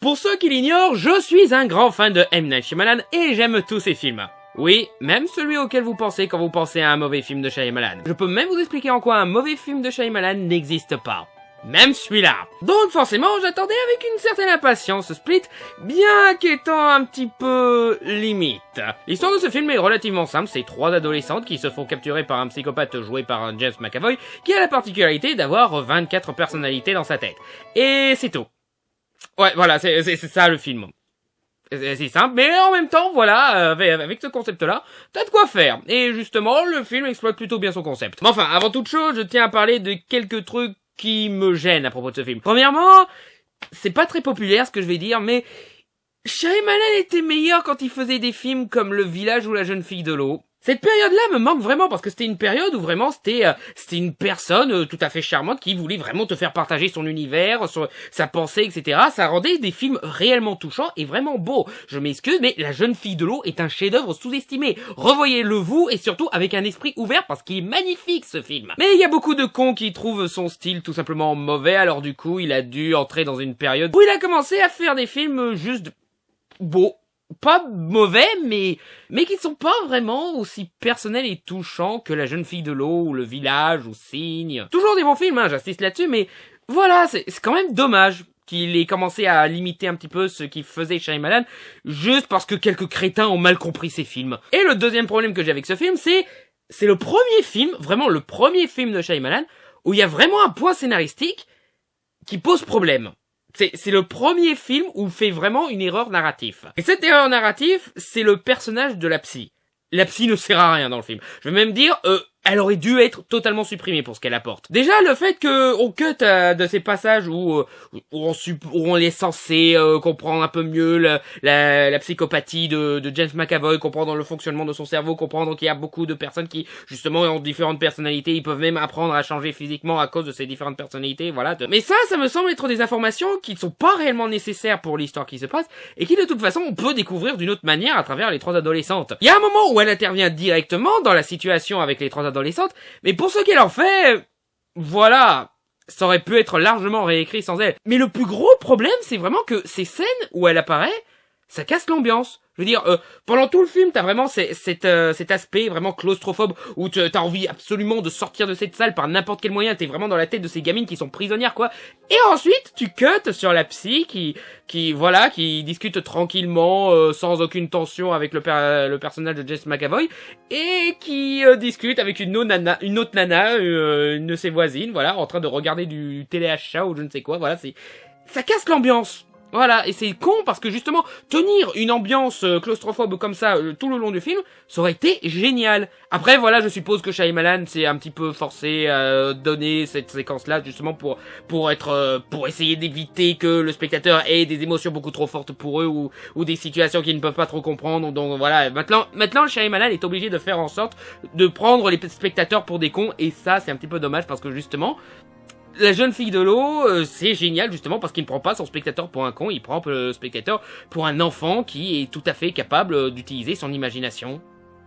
Pour ceux qui l'ignorent, je suis un grand fan de M. Night Shyamalan et j'aime tous ses films. Oui, même celui auquel vous pensez quand vous pensez à un mauvais film de Shyamalan. Je peux même vous expliquer en quoi un mauvais film de Shyamalan n'existe pas. Même celui-là. Donc forcément, j'attendais avec une certaine impatience ce Split, bien qu'étant un petit peu limite. L'histoire de ce film est relativement simple, c'est 3 adolescentes qui se font capturer par un psychopathe joué par James McAvoy, qui a la particularité d'avoir 24 personnalités dans sa tête. Et c'est tout. Ouais, voilà, c'est ça le film. C'est simple, mais en même temps, voilà, avec ce concept-là, t'as de quoi faire. Et justement, le film exploite plutôt bien son concept. Mais enfin, avant toute chose, je tiens à parler de quelques trucs qui me gênent à propos de ce film. Premièrement, c'est pas très populaire ce que je vais dire, mais Shyamalan était meilleur quand il faisait des films comme Le Village ou La Jeune Fille de l'eau. Cette période-là me manque vraiment parce que c'était une période où vraiment c'était une personne tout à fait charmante qui voulait vraiment te faire partager son univers, sa pensée, etc. Ça rendait des films réellement touchants et vraiment beaux. Je m'excuse, mais La Jeune Fille de l'eau est un chef-d'œuvre sous-estimé. Revoyez-le vous et surtout avec un esprit ouvert parce qu'il est magnifique ce film. Mais il y a beaucoup de cons qui trouvent son style tout simplement mauvais, alors du coup il a dû entrer dans une période où il a commencé à faire des films juste beaux. Pas mauvais, mais qui sont pas vraiment aussi personnels et touchants que La Jeune Fille de l'eau, ou Le Village, ou Signe. Toujours des bons films, hein, j'insiste là-dessus, mais voilà, c'est quand même dommage qu'il ait commencé à limiter un petit peu ce qu'il faisait Shyamalan, juste parce que quelques crétins ont mal compris ses films. Et le deuxième problème que j'ai avec ce film, c'est le premier film, vraiment le premier film de Shyamalan, où il y a vraiment un point scénaristique qui pose problème. C'est le premier film où il fait vraiment une erreur narrative. Et cette erreur narrative, c'est le personnage de la psy. La psy ne sert à rien dans le film. Je vais même dire, elle aurait dû être totalement supprimée pour ce qu'elle apporte. Déjà, le fait que on cut de ces passages où on est censé comprendre un peu mieux la psychopathie de James McAvoy, comprendre le fonctionnement de son cerveau, comprendre qu'il y a beaucoup de personnes qui, justement, ont différentes personnalités, ils peuvent même apprendre à changer physiquement à cause de ces différentes personnalités, voilà. Mais ça me semble être des informations qui ne sont pas réellement nécessaires pour l'histoire qui se passe, et qui, de toute façon, on peut découvrir d'une autre manière à travers les 3 adolescentes. Il y a un moment où elle intervient directement dans la situation avec les 3 adolescentes, mais pour ce qu'elle en fait, voilà, ça aurait pu être largement réécrit sans elle. Mais le plus gros problème, c'est vraiment que ces scènes où elle apparaît, ça casse l'ambiance. Je veux dire, pendant tout le film, t'as vraiment cet aspect vraiment claustrophobe où t'as envie absolument de sortir de cette salle par n'importe quel moyen. T'es vraiment dans la tête de ces gamines qui sont prisonnières, quoi. Et ensuite, tu cuts sur la psy qui discute tranquillement, sans aucune tension avec le personnage de James McAvoy et qui discute avec une autre nana, une de ses voisines, voilà, en train de regarder du téléachat ou je ne sais quoi. Voilà, ça casse l'ambiance. Voilà, et c'est con parce que justement, tenir une ambiance claustrophobe comme ça tout le long du film, ça aurait été génial. Après, voilà, je suppose que Shyamalan s'est un petit peu forcé à donner cette séquence-là justement pour essayer d'éviter que le spectateur ait des émotions beaucoup trop fortes pour eux ou des situations qu'ils ne peuvent pas trop comprendre. Donc voilà, maintenant Shyamalan est obligé de faire en sorte de prendre les spectateurs pour des cons et ça, c'est un petit peu dommage parce que justement, La Jeune Fille de l'eau, c'est génial justement parce qu'il ne prend pas son spectateur pour un con, il prend le spectateur pour un enfant qui est tout à fait capable d'utiliser son imagination.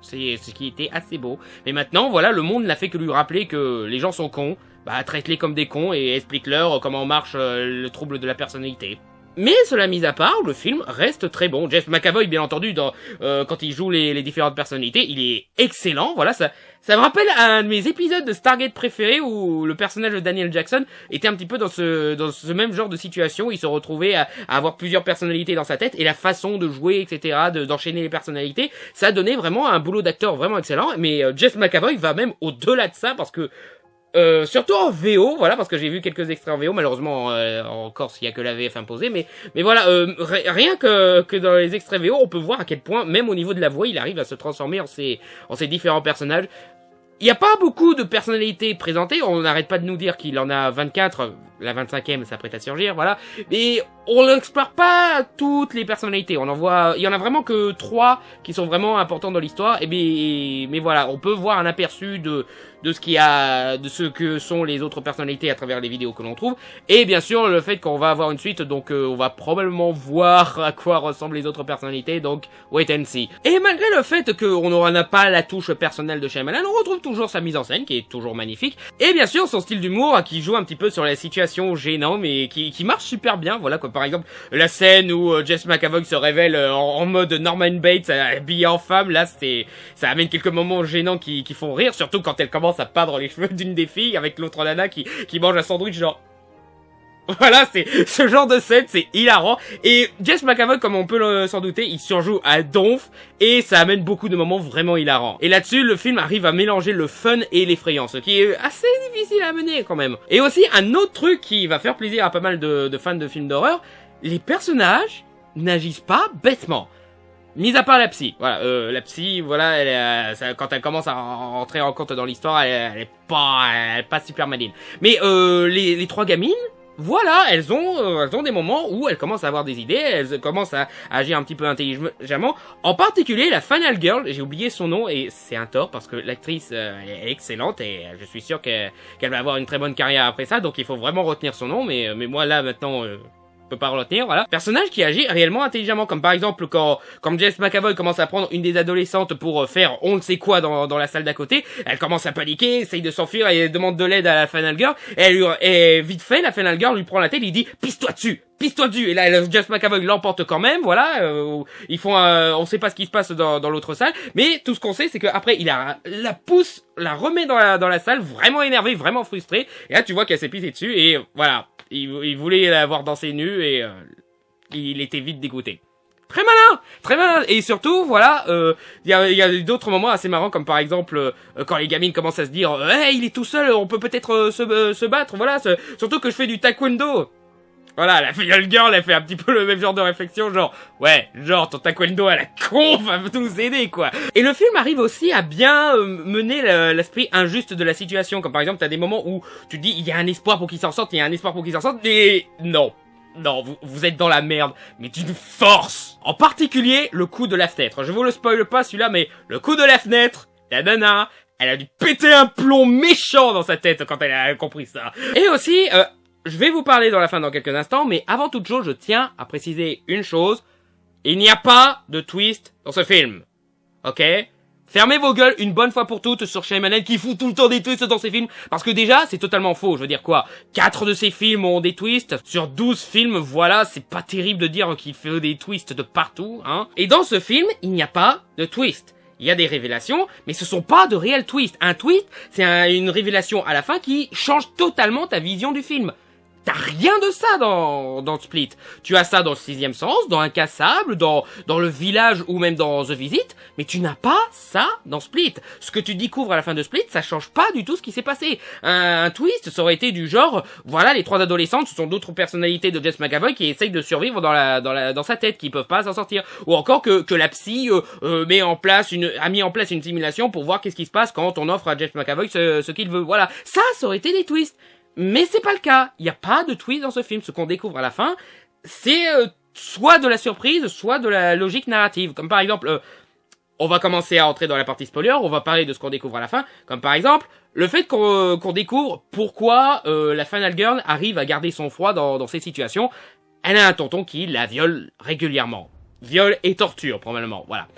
C'est ce qui était assez beau. Mais maintenant, voilà, le monde n'a fait que lui rappeler que les gens sont cons, bah traite-les comme des cons et explique-leur comment marche le trouble de la personnalité. Mais cela mis à part, le film reste très bon. James McAvoy, bien entendu, quand il joue les différentes personnalités, il est excellent. Voilà, ça me rappelle un de mes épisodes de Stargate préférés où le personnage de Daniel Jackson était un petit peu dans ce même genre de situation où il se retrouvait à avoir plusieurs personnalités dans sa tête et la façon de jouer, etc., d'enchaîner les personnalités, ça donnait vraiment un boulot d'acteur vraiment excellent. Mais James McAvoy va même au-delà de ça parce que surtout en VO, voilà, parce que j'ai vu quelques extraits en VO, malheureusement en Corse il y a que la VF imposée, mais voilà, rien que dans les extraits VO, on peut voir à quel point, même au niveau de la voix, il arrive à se transformer en ces différents personnages. Il n'y a pas beaucoup de personnalités présentées, on n'arrête pas de nous dire qu'il en a 24, la 25e s'apprête à surgir, voilà, mais on n'explore pas toutes les personnalités, il y en a vraiment que 3 qui sont vraiment importants dans l'histoire, mais voilà, on peut voir un aperçu de ce que sont les autres personnalités à travers les vidéos que l'on trouve, et bien sûr le fait qu'on va avoir une suite, donc on va probablement voir à quoi ressemblent les autres personnalités, donc wait and see. Et malgré le fait qu'on n'aura pas la touche personnelle de Shyamalan, on retrouve toujours sa mise en scène qui est toujours magnifique, et bien sûr son style d'humour qui joue un petit peu sur la situation situations gênantes, mais qui marchent super bien, voilà, comme par exemple, la scène où Jess McAvoy se révèle en mode Norman Bates, habillé en femme, là, ça amène quelques moments gênants qui font rire, surtout quand elle commence à peindre les cheveux d'une des filles, avec l'autre nana qui mange un sandwich, genre... Voilà, c'est ce genre de scène, c'est hilarant. Et Jess McAvoy, comme on peut s'en douter, il surjoue à donf et ça amène beaucoup de moments vraiment hilarants. Et là-dessus, le film arrive à mélanger le fun et l'effrayant, ce qui est assez difficile à mener quand même. Et aussi, un autre truc qui va faire plaisir à pas mal de fans de films d'horreur, les personnages n'agissent pas bêtement. Mis à part la psy, voilà, la psy, voilà, quand elle commence à rentrer en compte dans l'histoire, elle est pas super maline. Mais les trois gamines, voilà, elles ont des moments où elles commencent à avoir des idées, elles commencent à agir un petit peu intelligemment. En particulier, la Final Girl, j'ai oublié son nom et c'est un tort parce que l'actrice est excellente et je suis sûr qu'elle va avoir une très bonne carrière après ça, donc il faut vraiment retenir son nom. Mais moi là maintenant, peut pas retenir, voilà. Personnage qui agit réellement intelligemment, comme par exemple quand Jess McAvoy commence à prendre une des adolescentes pour faire on ne sait quoi dans la salle d'à côté, elle commence à paniquer, essaye de s'enfuir et demande de l'aide à la Final Girl, et vite fait, la Final Girl lui prend la tête, il dit pisse-toi dessus, et là Jess McAvoy l'emporte quand même, voilà, ils font on sait pas ce qui se passe dans l'autre salle, mais tout ce qu'on sait c'est que après il la pousse, la remet dans la salle, vraiment énervé, vraiment frustré, et là tu vois qu'elle s'est pissée dessus, et voilà. Il voulait la voir danser nue et il était vite dégoûté. Très malin. Et surtout, voilà, il y a d'autres moments assez marrants, comme par exemple quand les gamines commencent à se dire, hey, il est tout seul, on peut peut-être se battre, voilà. Surtout que je fais du taekwondo. Voilà, la Final Girl, elle fait un petit peu le même genre de réflexion, genre, ouais, genre, ton taekwondo à la con va nous aider, quoi. Et le film arrive aussi à bien mener l'esprit injuste de la situation, comme par exemple, t'as des moments où tu te dis, il y a un espoir pour qu'il s'en sorte, et non, vous êtes dans la merde, mais d'une force. En particulier, le coup de la fenêtre. Je vous le spoil pas, celui-là, mais le coup de la fenêtre, la nana, elle a dû péter un plomb méchant dans sa tête quand elle a compris ça. Et aussi, je vais vous parler dans quelques instants, mais avant toute chose, je tiens à préciser une chose. Il n'y a pas de twist dans ce film. Ok? Fermez vos gueules une bonne fois pour toutes sur Shyamalan qui fout tout le temps des twists dans ses films. Parce que déjà, c'est totalement faux. Je veux dire quoi? 4 de ses films ont des twists. Sur 12 films, voilà, c'est pas terrible de dire qu'il fait des twists de partout, hein. Et dans ce film, il n'y a pas de twist. Il y a des révélations, mais ce sont pas de réels twists. Un twist, c'est une révélation à la fin qui change totalement ta vision du film. T'as rien de ça dans Split. Tu as ça dans le Sixième Sens, dans Incassable, dans le Village ou même dans The Visit, mais tu n'as pas ça dans Split. Ce que tu découvres à la fin de Split, ça change pas du tout ce qui s'est passé. Un twist, ça aurait été du genre, voilà, les trois adolescentes, ce sont d'autres personnalités de Jess McAvoy qui essayent de survivre dans sa tête, qui peuvent pas s'en sortir. Ou encore que la psy a mis en place une simulation pour voir qu'est-ce qui se passe quand on offre à Jess McAvoy ce qu'il veut. Voilà, ça aurait été des twists. Mais c'est pas le cas. Il n'y a pas de twist dans ce film. Ce qu'on découvre à la fin, c'est soit de la surprise, soit de la logique narrative. Comme par exemple, on va commencer à entrer dans la partie spoiler, on va parler de ce qu'on découvre à la fin. Comme par exemple, le fait qu'on découvre pourquoi la Final Girl arrive à garder son froid dans ces situations. Elle a un tonton qui la viole régulièrement. Viol et torture, probablement. Voilà.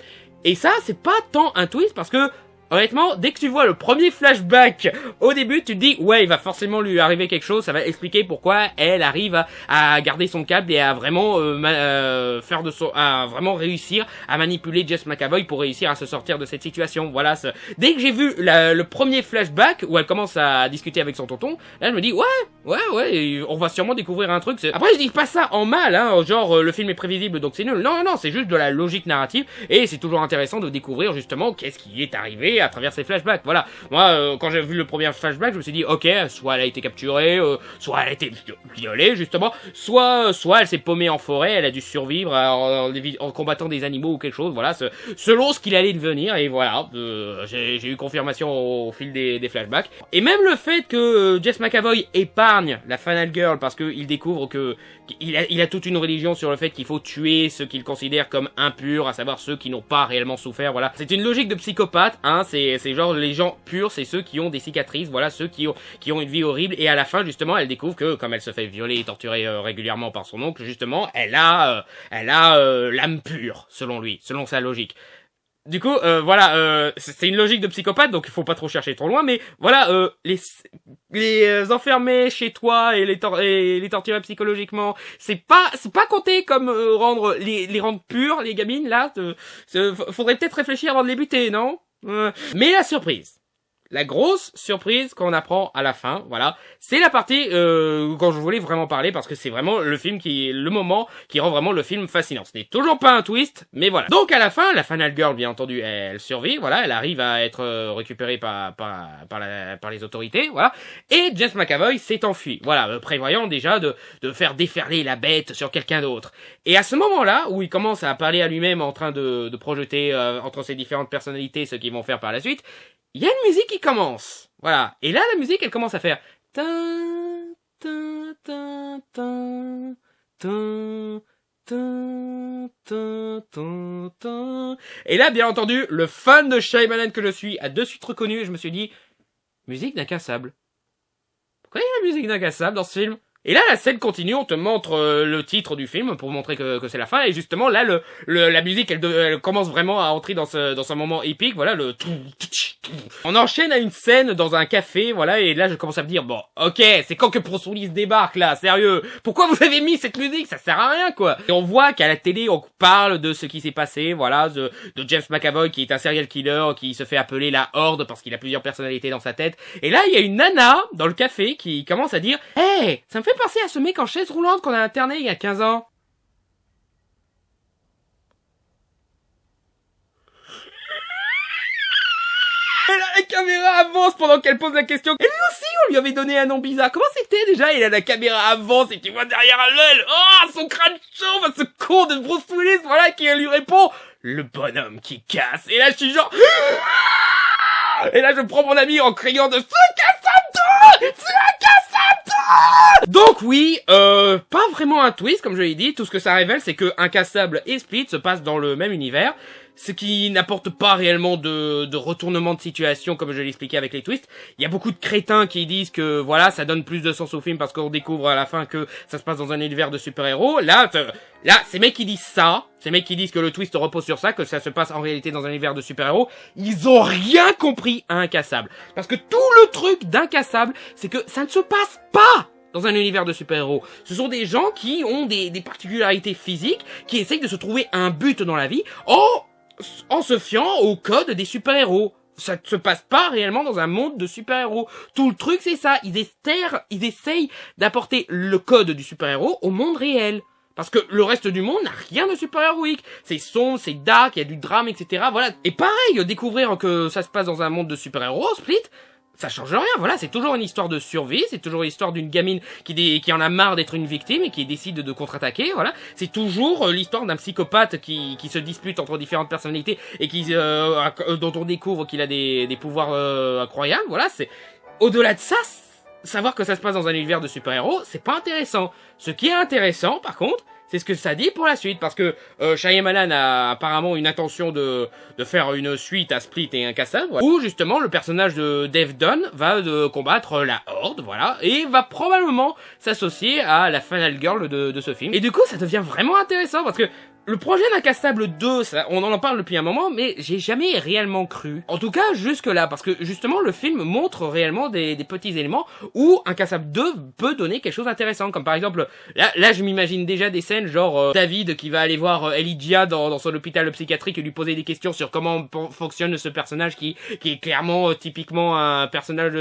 Et ça, c'est pas tant un twist parce que honnêtement, dès que tu vois le premier flashback au début, tu te dis ouais, il va forcément lui arriver quelque chose, ça va expliquer pourquoi elle arrive à garder son câble et à vraiment à vraiment réussir à manipuler Jess McAvoy pour réussir à se sortir de cette situation. Voilà, dès que j'ai vu le premier flashback où elle commence à discuter avec son tonton, là je me dis ouais, on va sûrement découvrir un truc. Après je dis pas ça en mal, hein, genre le film est prévisible donc c'est nul. Non, c'est juste de la logique narrative et c'est toujours intéressant de découvrir justement qu'est-ce qui est arrivé à travers ces flashbacks. Voilà. Moi, quand j'ai vu le premier flashback, je me suis dit, ok, soit elle a été capturée, soit elle a été violée, justement, soit elle s'est paumée en forêt, elle a dû survivre en combattant des animaux ou quelque chose, voilà, selon ce qu'il allait devenir, et voilà, j'ai eu confirmation au fil des flashbacks. Et même le fait que Jess McAvoy épargne la Final Girl, parce qu'il découvre qu'il a toute une religion sur le fait qu'il faut tuer ceux qu'il considère comme impurs, à savoir ceux qui n'ont pas réellement souffert, voilà. C'est une logique de psychopathe, hein, c'est genre les gens purs, c'est ceux qui ont des cicatrices, voilà, ceux qui ont une vie horrible, et à la fin, justement, elle découvre que, comme elle se fait violer et torturer régulièrement par son oncle, justement, elle a l'âme pure, selon lui, selon sa logique. Du coup, voilà, c'est une logique de psychopathe, donc il faut pas trop chercher trop loin, mais voilà, les enfermer chez toi et les torturer psychologiquement, c'est pas compté comme les rendre purs, les gamines, là, faudrait peut-être réfléchir avant de les buter, non? Mais la surprise. La grosse surprise qu'on apprend à la fin, voilà, c'est la partie quand je voulais vraiment parler parce que c'est vraiment le moment qui rend vraiment le film fascinant. Ce n'est toujours pas un twist, mais voilà. Donc à la fin, la Final Girl, bien entendu, elle survit, voilà, elle arrive à être récupérée par les autorités, voilà. Et James McAvoy s'est enfui, voilà, prévoyant déjà de faire déferler la bête sur quelqu'un d'autre. Et à ce moment-là, où il commence à parler à lui-même en train de projeter entre ses différentes personnalités ce qu'ils vont faire par la suite, il y a une musique qui commence. Voilà. Et là, la musique, elle commence à faire... Et là, bien entendu, le fan de Shyamalan que je suis a de suite reconnu et je me suis dit... Musique d'incassable. Pourquoi il y a la musique d'incassable dans ce film ? Et là, la scène continue, on te montre le titre du film pour montrer que c'est la fin. Et justement, là, la musique, elle commence vraiment à entrer dans ce moment épique. Voilà, on enchaîne à une scène dans un café, voilà. Et là, je commence à me dire, bon, ok, c'est quand que Bruce Willis débarque, là, sérieux. Pourquoi vous avez mis cette musique ? Ça sert à rien, quoi. Et on voit qu'à la télé, on parle de ce qui s'est passé, voilà, de James McAvoy qui est un serial killer, qui se fait appeler la Horde parce qu'il a plusieurs personnalités dans sa tête. Et là, il y a une nana dans le café qui commence à dire, hey, ça me fait penser à ce mec en chaise roulante qu'on a interné il y a 15 ans. Et là, la caméra avance pendant qu'elle pose la question. Et lui aussi, on lui avait donné un nom bizarre. Comment c'était déjà ? Et là, la caméra avance et tu vois derrière elle, oh, son crâne chauve, ce con de Bruce Willis, voilà, qui lui répond, le bonhomme qui casse. Et là, je suis genre... Et là, je prends mon ami en criant de... Donc oui, pas vraiment un twist, comme je l'ai dit. Tout ce que ça révèle, c'est que Incassable et Split se passent dans le même univers, ce qui n'apporte pas réellement de retournement de situation, comme je l'ai expliqué avec les twists. Il y a beaucoup de crétins qui disent que voilà, ça donne plus de sens au film parce qu'on découvre à la fin que ça se passe dans un univers de super-héros. Là, ces mecs qui disent ça, ces mecs qui disent que le twist repose sur ça, que ça se passe en réalité dans un univers de super-héros, ils ont rien compris à Incassable. Parce que tout le truc d'Incassable, c'est que ça ne se passe pas dans un univers de super-héros. Ce sont des gens qui ont des particularités physiques, qui essayent de se trouver un but dans la vie en se fiant au code des super-héros. Ça ne se passe pas réellement dans un monde de super-héros. Tout le truc, c'est ça. Ils essayent d'apporter le code du super-héros au monde réel. Parce que le reste du monde n'a rien de super-héroïque. C'est sombre, c'est dark, il y a du drame, etc. Voilà. Et pareil, découvrir que ça se passe dans un monde de super-héros, Split, ça change rien, voilà, c'est toujours une histoire de survie, c'est toujours l'histoire d'une gamine qui en a marre d'être une victime et qui décide de contre-attaquer, voilà. C'est toujours l'histoire d'un psychopathe qui se dispute entre différentes personnalités et dont on découvre qu'il a des pouvoirs incroyables, voilà. C'est au-delà de ça, savoir que ça se passe dans un univers de super-héros, c'est pas intéressant. Ce qui est intéressant, par contre, c'est ce que ça dit pour la suite, parce que Shyamalan a apparemment une intention de faire une suite à Split et Incassable, voilà, où justement le personnage de Dave Dunn va combattre la Horde, voilà, et va probablement s'associer à la Final Girl de ce film. Et du coup, ça devient vraiment intéressant, parce que le projet d'Incassable 2, ça, on en parle depuis un moment, mais j'ai jamais réellement cru. En tout cas, jusque-là, parce que justement, le film montre réellement des petits éléments où Incassable 2 peut donner quelque chose d'intéressant. Comme par exemple, là je m'imagine déjà des scènes genre David qui va aller voir Elijah dans son hôpital psychiatrique et lui poser des questions sur comment fonctionne ce personnage qui est clairement, typiquement un personnage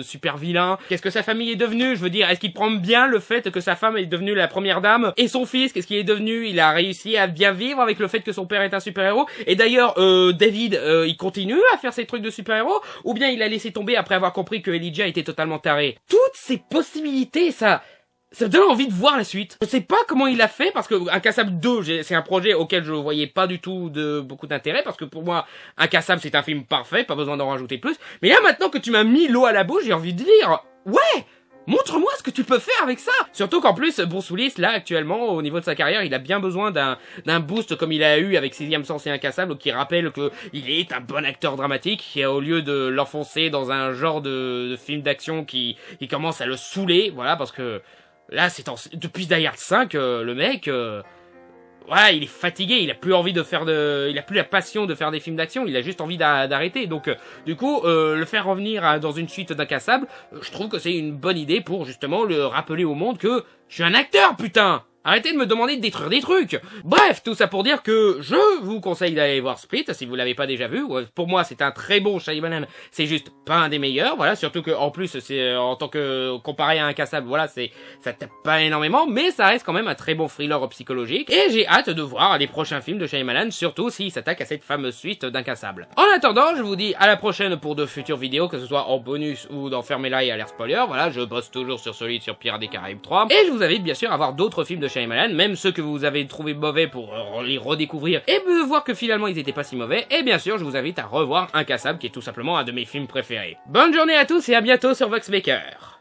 super vilain. Qu'est-ce que sa famille est devenue ? Je veux dire, est-ce qu'il prend bien le fait que sa femme est devenue la première dame ? Et son fils, qu'est-ce qu'il est devenu ? Il a réussi à bien vivre avec le fait que son père est un super-héros. Et d'ailleurs, David, il continue à faire ses trucs de super-héros, ou bien il a laissé tomber après avoir compris que Elijah était totalement taré. Toutes ces possibilités, ça me donne envie de voir la suite. Je sais pas comment il a fait, parce que Incassable 2, c'est un projet auquel je voyais pas du tout beaucoup d'intérêt, parce que pour moi, Incassable c'est un film parfait, pas besoin d'en rajouter plus. Mais là, maintenant que tu m'as mis l'eau à la bouche, j'ai envie de dire, ouais! Montre-moi ce que tu peux faire avec ça. Surtout qu'en plus, Bruce Willis, là, actuellement, au niveau de sa carrière, il a bien besoin d'un boost comme il a eu avec Sixième Sens et Incassable, qui rappelle que il est un bon acteur dramatique, qui au lieu de l'enfoncer dans un genre de film d'action qui commence à le saouler, voilà, parce que là, depuis Die Hard 5, le mec... voilà, il est fatigué, il a plus envie de faire il a plus la passion de faire des films d'action, il a juste envie d'arrêter. Donc du coup, le faire revenir dans une suite d'Incassable, je trouve que c'est une bonne idée pour justement le rappeler au monde que je suis un acteur, putain. Arrêtez de me demander de détruire des trucs. Bref, tout ça pour dire que je vous conseille d'aller voir Split si vous l'avez pas déjà vu. Pour moi, c'est un très bon Shyamalan, c'est juste pas un des meilleurs, voilà, surtout que en plus c'est en tant que comparé à Incassable, voilà, ça tape pas énormément, mais ça reste quand même un très bon thriller psychologique et j'ai hâte de voir les prochains films de Shyamalan, surtout s'il s'attaque à cette fameuse suite d'Incassable. En attendant, je vous dis à la prochaine pour de futures vidéos, que ce soit en bonus ou dans Fermez-la et alerte spoiler. Voilà, je bosse toujours sur Solide sur Pirates des Caraïbes 3 et je vous invite bien sûr à voir d'autres films de Shyamalan, même ceux que vous avez trouvé mauvais pour les redécouvrir et voir que finalement ils étaient pas si mauvais. Et bien sûr, je vous invite à revoir Incassable, qui est tout simplement un de mes films préférés. Bonne journée à tous et à bientôt sur Voxmaker.